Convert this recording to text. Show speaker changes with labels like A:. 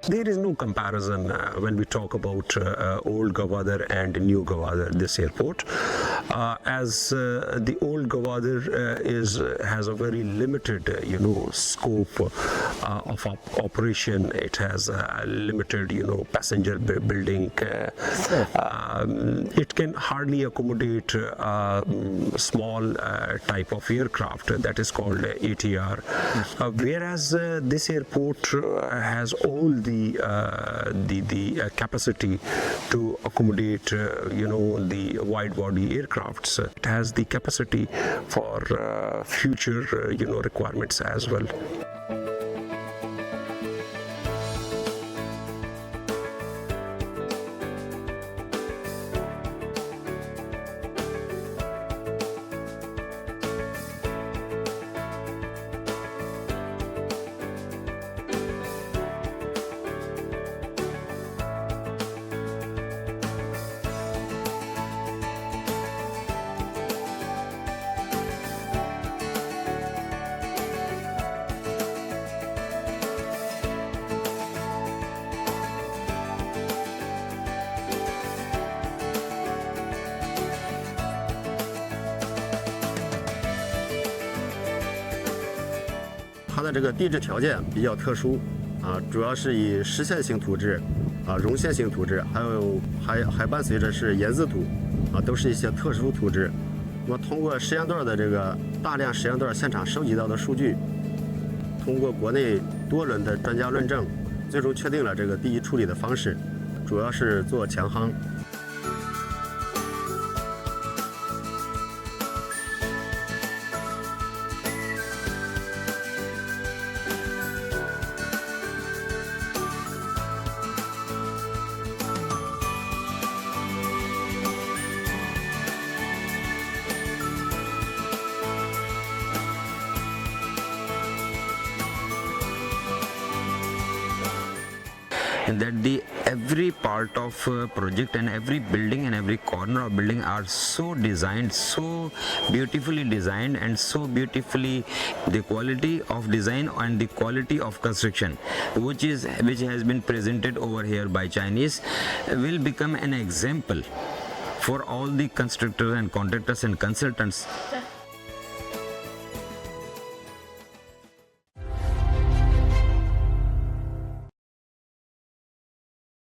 A: There is no comparison when we talk about old Gawਦਰ and new Gawਦਰ, this airport, as the old Gawਦਰ has a very limited scope of operation. It has a limited passenger building. It can hardly accommodate a small type of aircraft that is called ATR, whereas this airport has all the capacity to accommodate the wide body aircrafts. It has the capacity for future requirements as well.
B: 它的这个地质条件比较特殊主要是以实线性土质溶线性土质，还伴随着是盐渍土都是一些特殊土质。那么通过实验段的这个大量实验段现场收集到的数据，通过国内多轮的专家论证，最终确定了这个地基处理的方式，主要是做墙夯。
C: And that every part of project and every building and every corner of building are so designed, so beautifully designed, and so beautifully the quality of design and the quality of construction which has been presented over here by Chinese will become an example for all the constructors and contractors and consultants